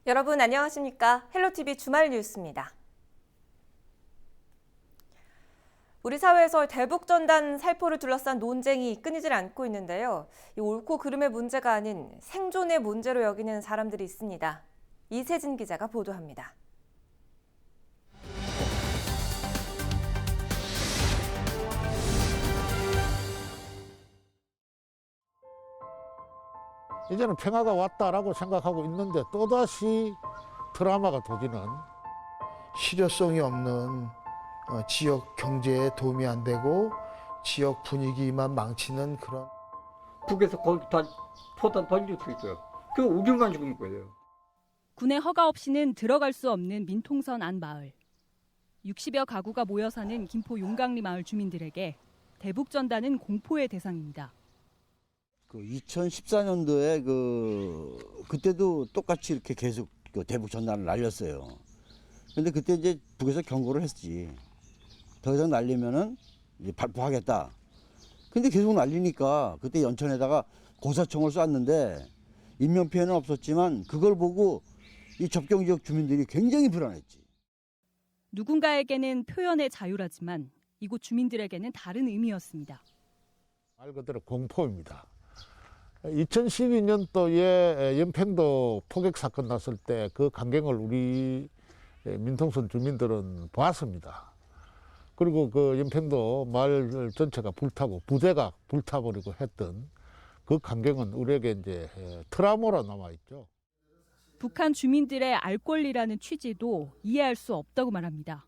여러분 안녕하십니까? 헬로티비 주말 뉴스입니다. 우리 사회에서 대북전단 살포를 둘러싼 논쟁이 끊이질 않고 있는데요. 이 옳고 그름의 문제가 아닌 생존의 문제로 여기는 사람들이 있습니다. 이세진 기자가 보도합니다. 이제는 평화가 왔다라고 생각하고 있는데 또다시 트라우마가 터지는 실효성이 없는 지역 경제에 도움이 안 되고 지역 분위기만 망치는 그런. 북에서 거기 다 포탄 던질 수 있어요. 그 우리만 죽은 거예요. 군의 허가 없이는 들어갈 수 없는 민통선 안 마을. 60여 가구가 모여 사는 김포 용강리 마을 주민들에게 대북전단은 공포의 대상입니다. 2014년도에 그때도 똑같이 이렇게 계속 대북 전단을 날렸어요. 근데 그때 이제 북에서 경고를 했지. 더 이상 날리면은 이제 발포하겠다. 근데 계속 날리니까 그때 연천에다가 고사총을 쐈는데 인명 피해는 없었지만 그걸 보고 이 접경 지역 주민들이 굉장히 불안했지. 누군가에게는 표현의 자유라지만 이곳 주민들에게는 다른 의미였습니다. 말 그대로 공포입니다. 2012년도에 연평도 포격 사건 났을 때 그 광경을 우리 민통선 주민들은 보았습니다. 그리고 그 연평도 마을 전체가 불타고 부대가 불타버리고 했던 그 광경은 우리에게 이제 트라우마로 남아있죠. 북한 주민들의 알 권리라는 취지도 이해할 수 없다고 말합니다.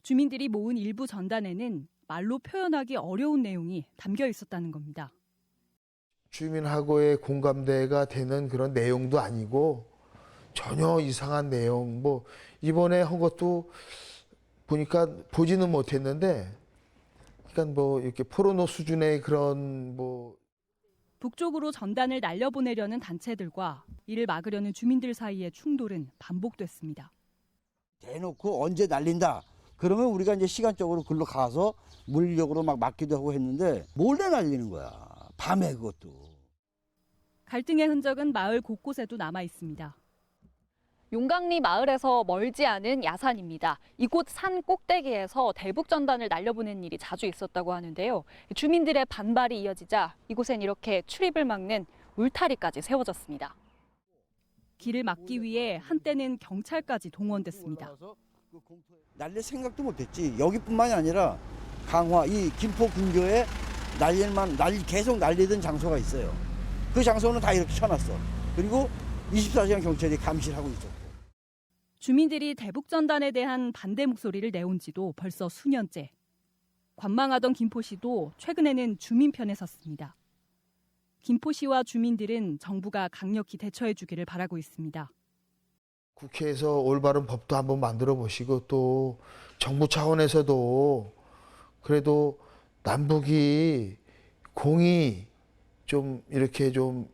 주민들이 모은 일부 전단에는 말로 표현하기 어려운 내용이 담겨 있었다는 겁니다. 주민하고의 공감대가 되는 그런 내용도 아니고 전혀 이상한 내용. 이번에 한 것도 보니까 보지는 못했는데, 그러니까 이렇게 포르노 수준의 그런 북쪽으로 전단을 날려보내려는 단체들과 이를 막으려는 주민들 사이의 충돌은 반복됐습니다. 대놓고 언제 날린다. 그러면 우리가 이제 시간적으로 글로 가서 물리적으로 막 막기도 하고 했는데 몰래 날리는 거야. 밤에 그것도. 갈등의 흔적은 마을 곳곳에도 남아 있습니다. 용강리 마을에서 멀지 않은 야산입니다. 이곳 산 꼭대기에서 대북전단을 날려보낸 일이 자주 있었다고 하는데요. 주민들의 반발이 이어지자 이곳엔 이렇게 출입을 막는 울타리까지 세워졌습니다. 길을 막기 위해 한때는 경찰까지 동원됐습니다. 날릴 생각도 못했지. 여기뿐만이 아니라 강화, 이 김포 근교에 계속 날리던 장소가 있어요. 그 장소는 다 이렇게 쳐놨어. 그리고 24시간 경찰이 감시를 하고 있었고. 주민들이 대북전단에 대한 반대 목소리를 내온 지도 벌써 수년째. 관망하던 김포시도 최근에는 주민 편에 섰습니다. 김포시와 주민들은 정부가 강력히 대처해 주기를 바라고 있습니다. 국회에서 올바른 법도 한번 만들어 보시고 또 정부 차원에서도 그래도 남북이 공이 좀 이렇게 좀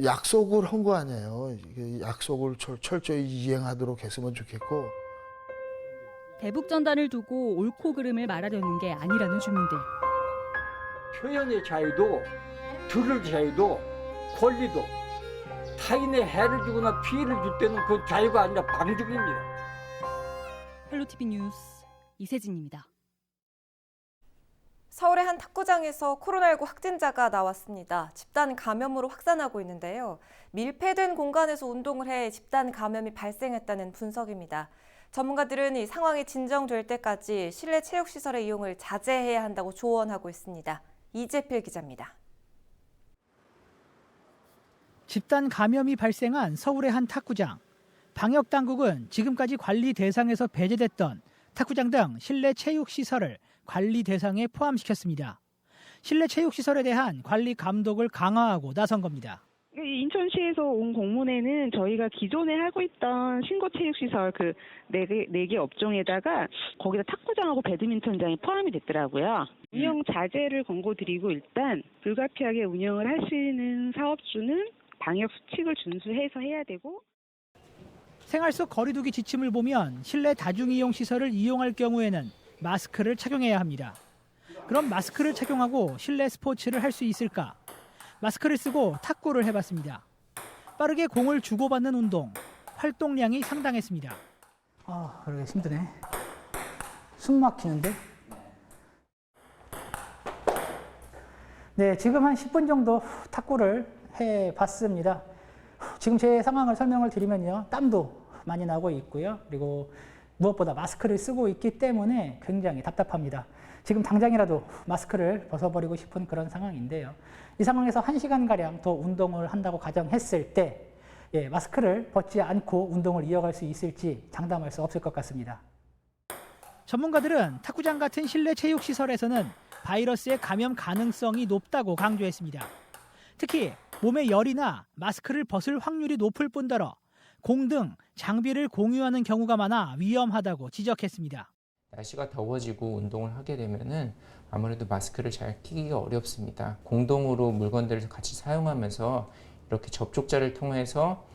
약속을 한 거 아니에요. 약속을 철저히 이행하도록 했으면 좋겠고. 대북전단을 두고 옳고 그름을 말하려는 게 아니라는 주민들. 표현의 자유도, 들을 자유도, 권리도 타인의 해를 주거나 피해를 줄 때는 그 자유가 아니라 방죽입니다. 헬로티비 뉴스 이세진입니다. 서울의 한 탁구장에서 코로나19 확진자가 나왔습니다. 집단 감염으로 확산하고 있는데요. 밀폐된 공간에서 운동을 해 집단 감염이 발생했다는 분석입니다. 전문가들은 이 상황이 진정될 때까지 실내 체육시설의 이용을 자제해야 한다고 조언하고 있습니다. 이재필 기자입니다. 집단 감염이 발생한 서울의 한 탁구장. 방역당국은 지금까지 관리 대상에서 배제됐던 탁구장 등 실내 체육시설을 관리 대상에 포함시켰습니다. 실내 체육시설에 대한 관리 감독을 강화하고 나선 겁니다. 인천시에서 온 공문에는 저희가 기존에 하고 있던 신고체육시설 그 4개 업종에다가 거기다 탁구장하고 배드민턴장이 포함이 됐더라고요. 운영 자제를 권고드리고 일단 불가피하게 운영을 하시는 사업주는 방역 수칙을 준수해서 해야 되고. 생활 속 거리두기 지침을 보면 실내 다중이용시설을 이용할 경우에는 마스크를 착용해야 합니다. 그럼 마스크를 착용하고 실내 스포츠를 할 수 있을까? 마스크를 쓰고 탁구를 해봤습니다. 빠르게 공을 주고받는 운동, 활동량이 상당했습니다. 그러게 힘드네. 숨 막히는데? 네, 지금 한 10분 정도 탁구를 해봤습니다. 지금 제 상황을 설명을 드리면요. 땀도 많이 나고 있고요. 그리고 무엇보다 마스크를 쓰고 있기 때문에 굉장히 답답합니다. 지금 당장이라도 마스크를 벗어버리고 싶은 그런 상황인데요. 이 상황에서 1시간가량 더 운동을 한다고 가정했을 때 마스크를 벗지 않고 운동을 이어갈 수 있을지 장담할 수 없을 것 같습니다. 전문가들은 탁구장 같은 실내 체육시설에서는 바이러스의 감염 가능성이 높다고 강조했습니다. 특히 몸에 열이나 마스크를 벗을 확률이 높을 뿐더러 공 등 장비를 공유하는 경우가 많아 위험하다고 지적했습니다. 날씨가 더워지고 운동을 하게 되면은 아무래도 마스크를 잘 끼기가 어렵습니다. 공동으로 물건들을 같이 사용하면서 이렇게 접촉자를 통해서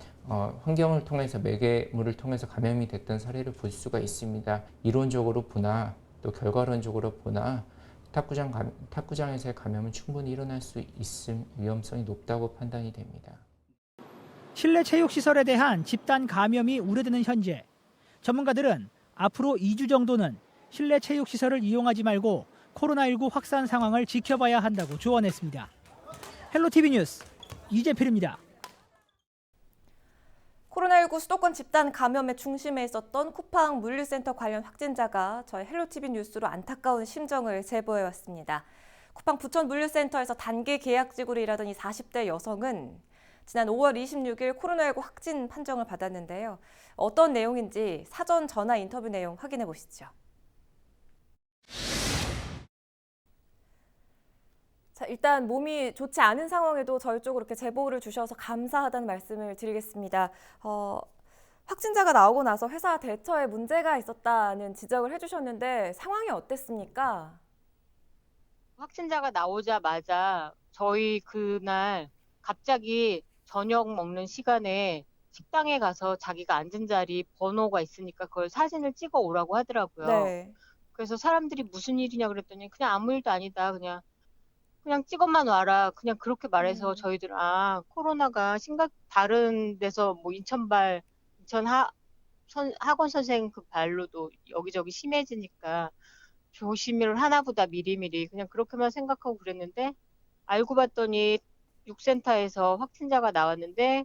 환경을 통해서 매개물을 통해서 감염이 됐던 사례를 볼 수가 있습니다. 이론적으로 보나 또 결과론적으로 보나 탁구장에서의 감염은 충분히 일어날 수 있을 위험성이 높다고 판단이 됩니다. 실내 체육시설에 대한 집단 감염이 우려되는 현재 전문가들은 앞으로 2주 정도는 실내 체육시설을 이용하지 말고 코로나19 확산 상황을 지켜봐야 한다고 조언했습니다. 헬로티비 뉴스 이재필입니다. 코로나19 수도권 집단 감염의 중심에 있었던 쿠팡 물류센터 관련 확진자가 저희 헬로티비 뉴스로 안타까운 심정을 제보해왔습니다. 쿠팡 부천 물류센터에서 단기 계약직으로 일하던 이 40대 여성은 지난 5월 26일 코로나19 확진 판정을 받았는데요. 어떤 내용인지 사전 전화 인터뷰 내용 확인해 보시죠. 자, 일단 몸이 좋지 않은 상황에도 저희 쪽으로 이렇게 제보를 주셔서 감사하다는 말씀을 드리겠습니다. 확진자가 나오고 나서 회사 대처에 문제가 있었다는 지적을 해주셨는데 상황이 어땠습니까? 확진자가 나오자마자 저희 그날 갑자기 저녁 먹는 시간에 식당에 가서 자기가 앉은 자리 번호가 있으니까 그걸 사진을 찍어 오라고 하더라고요. 네. 그래서 사람들이 무슨 일이냐 그랬더니 그냥 아무 일도 아니다. 그냥 찍어만 와라. 그냥 그렇게 말해서 저희들 코로나가 다른 데서 뭐 인천 학원 선생 그 발로도 여기저기 심해지니까 조심을 하나보다 미리미리 그냥 그렇게만 생각하고 그랬는데 알고 봤더니 6센터에서 확진자가 나왔는데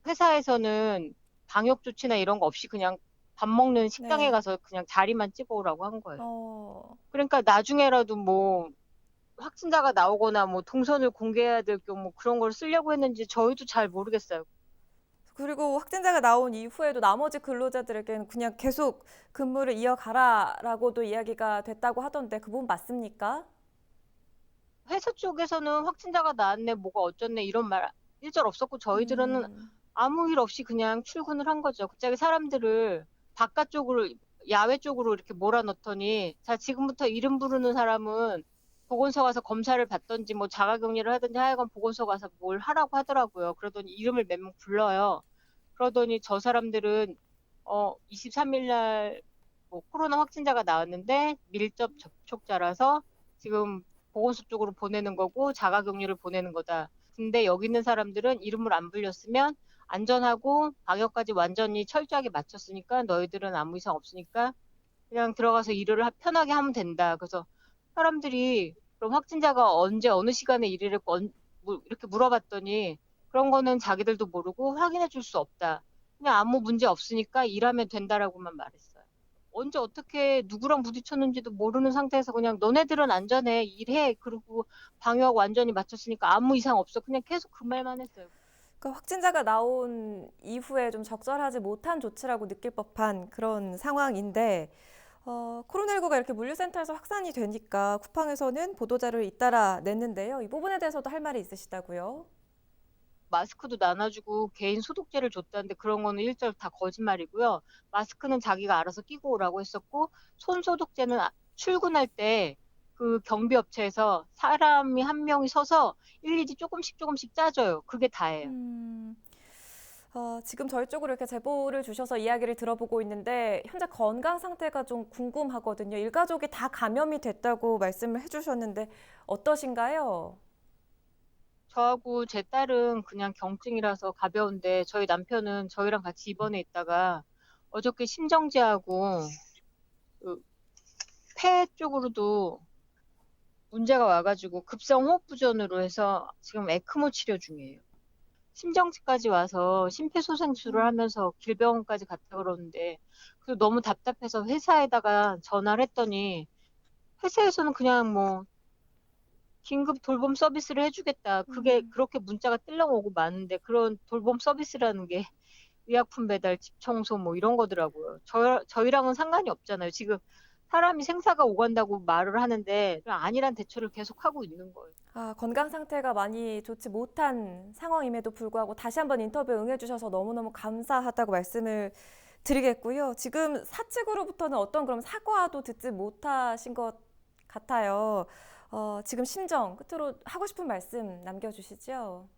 회사에서는 방역 조치나 이런 거 없이 그냥 밥 먹는 식당에 네. 가서 그냥 자리만 찍어 오라고 한 거예요. 그러니까 나중에라도 뭐 확진자가 나오거나 뭐 동선을 공개해야 될 경우 그런 걸 쓰려고 했는지 저희도 잘 모르겠어요. 그리고 확진자가 나온 이후에도 나머지 근로자들에게는 그냥 계속 근무를 이어가라라고도 이야기가 됐다고 하던데 그 부분 맞습니까? 회사 쪽에서는 확진자가 나왔네, 뭐가 어쩌네 이런 말 일절 없었고 저희들은 아무 일 없이 그냥 출근을 한 거죠. 갑자기 사람들을 바깥쪽으로 야외 쪽으로 이렇게 몰아넣더니 자 지금부터 이름 부르는 사람은 보건소 가서 검사를 받던지 뭐 자가격리를 하든지 하여간 보건소 가서 뭘 하라고 하더라고요. 그러더니 이름을 몇 명 불러요. 그러더니 저 사람들은 23일 날 뭐 코로나 확진자가 나왔는데 밀접 접촉자라서 지금 보건소 쪽으로 보내는 거고 자가격리를 보내는 거다. 근데 여기 있는 사람들은 이름을 안 불렸으면 안전하고 방역까지 완전히 철저하게 마쳤으니까 너희들은 아무 이상 없으니까 그냥 들어가서 일을 편하게 하면 된다. 그래서 사람들이 그럼 확진자가 언제 어느 시간에 일을 했고 이렇게 물어봤더니 그런 거는 자기들도 모르고 확인해 줄 수 없다. 그냥 아무 문제 없으니까 일하면 된다라고만 말했어요. 언제 어떻게 누구랑 부딪혔는지도 모르는 상태에서 그냥 너네들은 안전해 일해 그리고 방역 완전히 마쳤으니까 아무 이상 없어 그냥 계속 그 말만 했어요. 그러니까 확진자가 나온 이후에 좀 적절하지 못한 조치라고 느낄 법한 그런 상황인데 코로나19가 이렇게 물류센터에서 확산이 되니까 쿠팡에서는 보도자료를 잇따라 냈는데요. 이 부분에 대해서도 할 말이 있으시다고요? 마스크도 나눠주고 개인 소독제를 줬다는데 그런 거는 일절 다 거짓말이고요. 마스크는 자기가 알아서 끼고 오라고 했었고 손 소독제는 출근할 때 그 경비업체에서 사람이 한 명이 서서 일일이 조금씩 짜줘요. 그게 다예요. 지금 저희 쪽으로 이렇게 제보를 주셔서 이야기를 들어보고 있는데 현재 건강 상태가 좀 궁금하거든요. 일가족이 다 감염이 됐다고 말씀을 해주셨는데 어떠신가요? 저하고 제 딸은 그냥 경증이라서 가벼운데 저희 남편은 저희랑 같이 입원해 있다가 어저께 심정지하고 그 폐 쪽으로도 문제가 와가지고 급성 호흡부전으로 해서 지금 에크모 치료 중이에요. 심정지까지 와서 심폐소생술을 하면서 길병원까지 갔다 그러는데 그래서 너무 답답해서 회사에다가 전화를 했더니 회사에서는 그냥 뭐 긴급 돌봄 서비스를 해주겠다. 그게 그렇게 문자가 뜰렁오고 마는데 그런 돌봄 서비스라는 게 의약품 배달, 집 청소 뭐 이런 거더라고요. 저희랑은 상관이 없잖아요. 지금 사람이 생사가 오간다고 말을 하는데 아니란 대처를 계속 하고 있는 거예요. 건강 상태가 많이 좋지 못한 상황임에도 불구하고 다시 한번 인터뷰에 응해주셔서 너무너무 감사하다고 말씀을 드리겠고요. 지금 사측으로부터는 어떤 그럼 사과도 듣지 못하신 것 같아요. 지금 심정 끝으로 하고 싶은 말씀 남겨주시죠.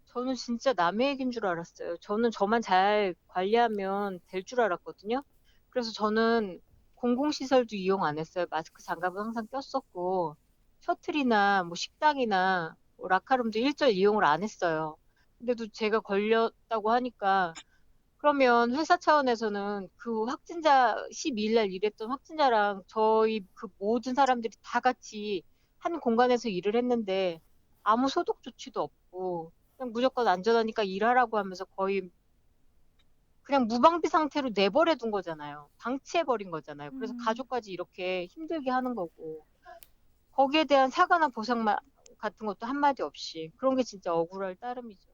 저는 진짜 남의 얘기인 줄 알았어요. 저는 저만 잘 관리하면 될 줄 알았거든요. 그래서 저는 공공시설도 이용 안 했어요. 마스크 장갑은 항상 꼈었고 셔틀이나 뭐 식당이나 뭐 라카룸도 일절 이용을 안 했어요. 근데도 제가 걸렸다고 하니까 그러면 회사 차원에서는 그 확진자 12일 날 일했던 확진자랑 저희 그 모든 사람들이 다 같이 한 공간에서 일을 했는데 아무 소독 조치도 없고 그냥 무조건 안전하니까 일하라고 하면서 거의 그냥 무방비 상태로 내버려 둔 거잖아요. 방치해버린 거잖아요. 그래서 가족까지 이렇게 힘들게 하는 거고 거기에 대한 사과나 보상 같은 것도 한마디 없이 그런 게 진짜 억울할 따름이죠.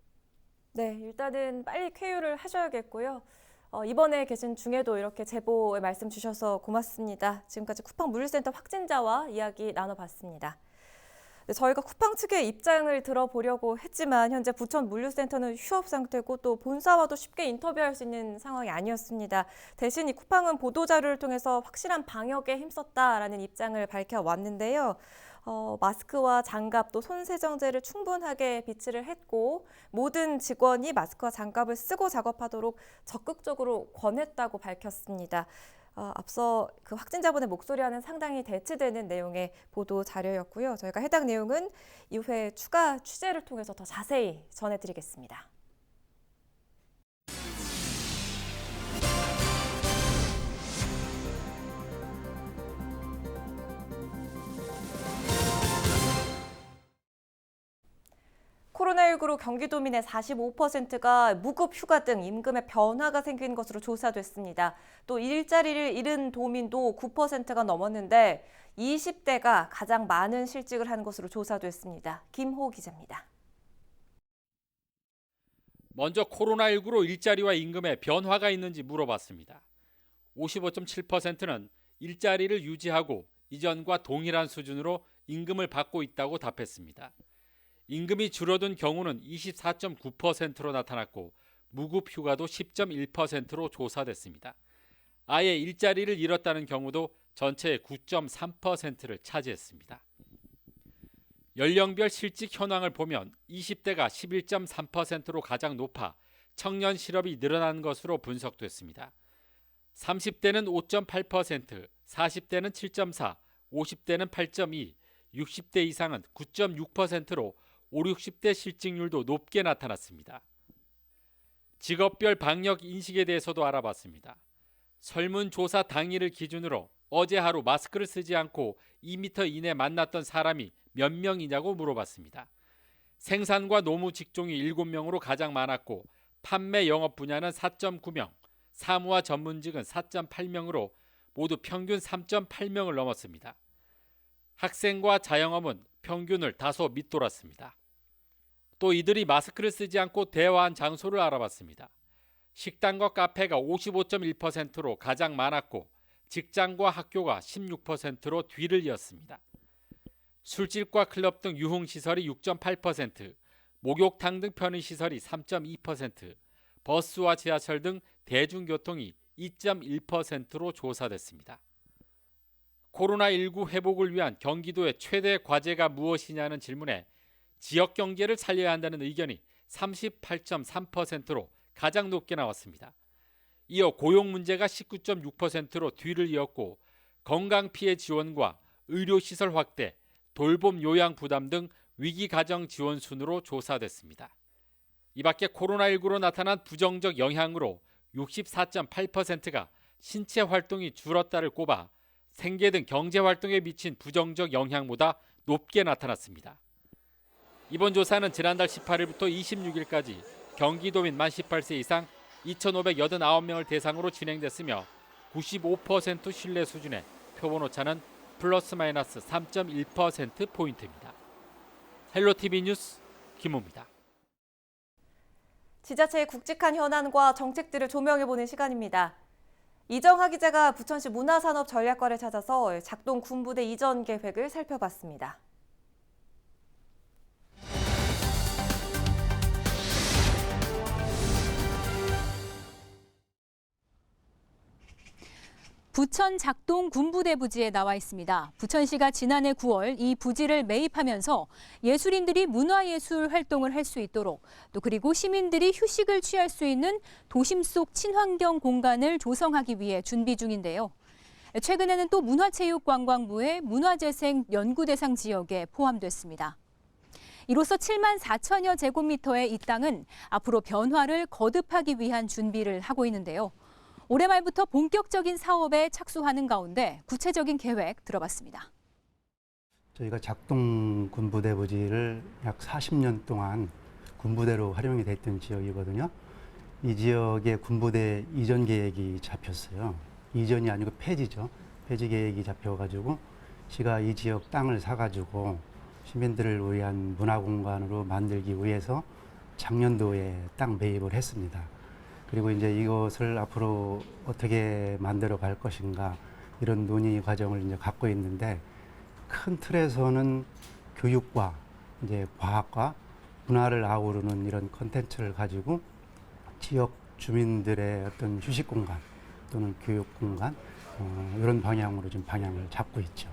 네, 일단은 빨리 쾌유를 하셔야겠고요. 이번에 계신 중에도 이렇게 제보의 말씀 주셔서 고맙습니다. 지금까지 쿠팡 물류센터 확진자와 이야기 나눠봤습니다. 네, 저희가 쿠팡 측의 입장을 들어보려고 했지만 현재 부천 물류센터는 휴업 상태고 또 본사와도 쉽게 인터뷰할 수 있는 상황이 아니었습니다. 대신 이 쿠팡은 보도자료를 통해서 확실한 방역에 힘썼다라는 입장을 밝혀왔는데요. 마스크와 장갑 또 손세정제를 충분하게 비치를 했고 모든 직원이 마스크와 장갑을 쓰고 작업하도록 적극적으로 권했다고 밝혔습니다. 앞서 그 확진자분의 목소리와는 상당히 대치되는 내용의 보도 자료였고요. 저희가 해당 내용은 이후에 추가 취재를 통해서 더 자세히 전해드리겠습니다. 코로나19로 경기도민의 45%가 무급 휴가 등 임금에 변화가 생긴 것으로 조사됐습니다. 또 일자리를 잃은 도민도 9%가 넘었는데 20대가 가장 많은 실직을 한 것으로 조사됐습니다. 김호 기자입니다. 먼저 코로나19로 일자리와 임금에 변화가 있는지 물어봤습니다. 55.7%는 일자리를 유지하고 이전과 동일한 수준으로 임금을 받고 있다고 답했습니다. 임금이 줄어든 경우는 24.9%로 나타났고 무급 휴가도 10.1%로 조사됐습니다. 아예 일자리를 잃었다는 경우도 전체의 9.3%를 차지했습니다. 연령별 실직 현황을 보면 20대가 11.3%로 가장 높아 청년 실업이 늘어난 것으로 분석됐습니다. 30대는 5.8%, 40대는 7.4%, 50대는 8.2%, 60대 이상은 9.6%로 5, 60대 실직률도 높게 나타났습니다. 직업별 방역 인식에 대해서도 알아봤습니다. 설문조사 당일을 기준으로 어제 하루 마스크를 쓰지 않고 2m 이내 만났던 사람이 몇 명이냐고 물어봤습니다. 생산과 노무 직종이 7명으로 가장 많았고 판매 영업 분야는 4.9명, 사무와 전문직은 4.8명으로 모두 평균 3.8명을 넘었습니다. 학생과 자영업은 평균을 다소 밑돌았습니다. 또 이들이 마스크를 쓰지 않고 대화한 장소를 알아봤습니다. 식당과 카페가 55.1%로 가장 많았고 직장과 학교가 16%로 뒤를 이었습니다. 술집과 클럽 등 유흥시설이 6.8%, 목욕탕 등 편의시설이 3.2%, 버스와 지하철 등 대중교통이 2.1%로 조사됐습니다. 코로나19 회복을 위한 경기도의 최대 과제가 무엇이냐는 질문에 지역 경제를 살려야 한다는 의견이 38.3%로 가장 높게 나왔습니다. 이어 고용 문제가 19.6%로 뒤를 이었고 건강 피해 지원과 의료시설 확대, 돌봄 요양 부담 등 위기가정 지원 순으로 조사됐습니다. 이 밖에 코로나19로 나타난 부정적 영향으로 64.8%가 신체 활동이 줄었다를 꼽아 생계 등 경제 활동에 미친 부정적 영향보다 높게 나타났습니다. 이번 조사는 지난달 18일부터 26일까지 경기도민 만 18세 이상 2,589명을 대상으로 진행됐으며 95% 신뢰 수준의 표본 오차는 플러스 마이너스 3.1%포인트입니다. 헬로티비 뉴스 김호입니다. 지자체의 굵직한 현안과 정책들을 조명해보는 시간입니다. 이정하 기자가 부천시 문화산업전략과를 찾아서 작동 군부대 이전 계획을 살펴봤습니다. 부천 작동 군부대 부지에 나와 있습니다. 부천시가 지난해 9월 이 부지를 매입하면서 예술인들이 문화예술 활동을 할 수 있도록 또 그리고 시민들이 휴식을 취할 수 있는 도심 속 친환경 공간을 조성하기 위해 준비 중인데요. 최근에는 또 문화체육관광부의 문화재생 연구대상 지역에 포함됐습니다. 이로써 7만 4천여 제곱미터의 이 땅은 앞으로 변화를 거듭하기 위한 준비를 하고 있는데요. 올해 말부터 본격적인 사업에 착수하는 가운데 구체적인 계획 들어봤습니다. 저희가 작동 군부대 부지를 약 40년 동안 군부대로 활용이 됐던 지역이거든요. 이 지역에 군부대 이전 계획이 잡혔어요. 이전이 아니고 폐지죠. 폐지 계획이 잡혀가지고 시가 이 지역 땅을 사가지고 시민들을 위한 문화공간으로 만들기 위해서 작년도에 땅 매입을 했습니다. 그리고 이제 이것을 앞으로 어떻게 만들어 갈 것인가 이런 논의 과정을 이제 갖고 있는데 큰 틀에서는 교육과 이제 과학과 문화를 아우르는 이런 콘텐츠를 가지고 지역 주민들의 어떤 휴식 공간 또는 교육 공간 이런 방향으로 좀 방향을 잡고 있죠.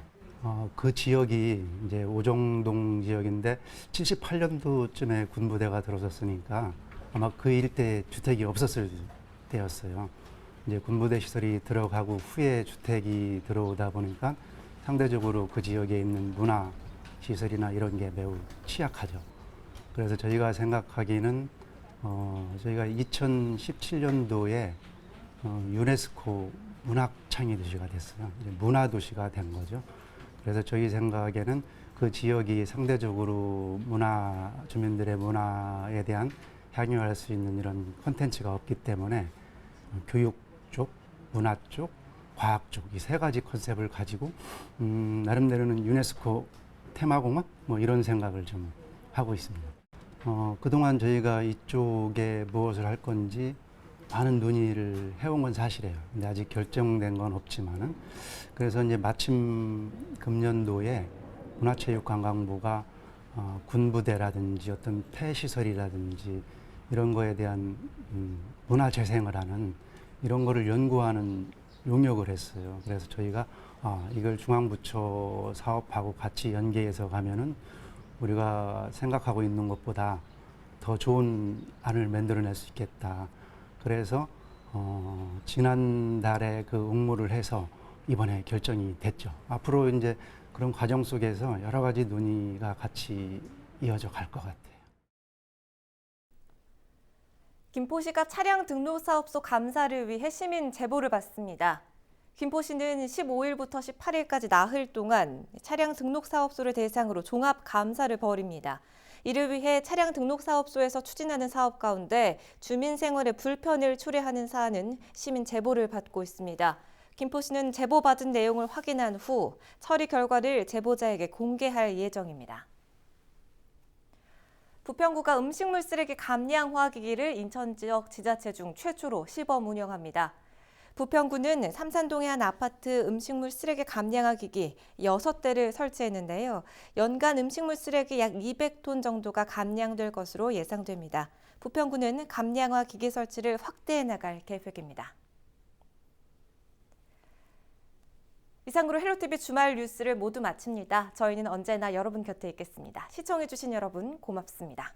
그 지역이 이제 오정동 지역인데 78년도쯤에 군부대가 들어섰으니까 아마 그 일대 주택이 없었을 때였어요. 이제 군부대 시설이 들어가고 후에 주택이 들어오다 보니까 상대적으로 그 지역에 있는 문화 시설이나 이런 게 매우 취약하죠. 그래서 저희가 생각하기는 저희가 2017년도에 유네스코 문학창의도시가 됐어요. 이제 문화도시가 된 거죠. 그래서 저희 생각에는 그 지역이 상대적으로 주민들의 문화에 대한 향유할 수 있는 이런 콘텐츠가 없기 때문에 교육 쪽, 문화 쪽, 과학 쪽 이 세 가지 컨셉을 가지고 나름대로는 유네스코 테마공원 뭐 이런 생각을 좀 하고 있습니다. 그동안 저희가 이쪽에 무엇을 할 건지 많은 논의를 해온 건 사실이에요. 근데 아직 결정된 건 없지만은 그래서 이제 마침 금년도에 문화체육관광부가 군부대라든지 어떤 폐시설이라든지 이런 거에 대한 문화 재생을 하는 이런 거를 연구하는 용역을 했어요. 그래서 저희가 이걸 중앙부처 사업하고 같이 연계해서 가면은 우리가 생각하고 있는 것보다 더 좋은 안을 만들어낼 수 있겠다. 그래서 지난달에 그 응모를 해서 이번에 결정이 됐죠. 앞으로 이제 그런 과정 속에서 여러 가지 논의가 같이 이어져 갈 것 같아요. 김포시가 차량 등록 사업소 감사를 위해 시민 제보를 받습니다. 김포시는 15일부터 18일까지 나흘 동안 차량 등록 사업소를 대상으로 종합 감사를 벌입니다. 이를 위해 차량 등록 사업소에서 추진하는 사업 가운데 주민 생활에 불편을 초래하는 사안은 시민 제보를 받고 있습니다. 김포시는 제보받은 내용을 확인한 후 처리 결과를 제보자에게 공개할 예정입니다. 부평구가 음식물 쓰레기 감량 화기기를 인천 지역 지자체 중 최초로 시범 운영합니다. 부평구는 삼산동의 한 아파트 음식물 쓰레기 감량화 기기 6대를 설치했는데요. 연간 음식물 쓰레기 약 200톤 정도가 감량될 것으로 예상됩니다. 부평구는 감량화 기기 설치를 확대해 나갈 계획입니다. 이상으로 헬로티비 주말 뉴스를 모두 마칩니다. 저희는 언제나 여러분 곁에 있겠습니다. 시청해주신 여러분 고맙습니다.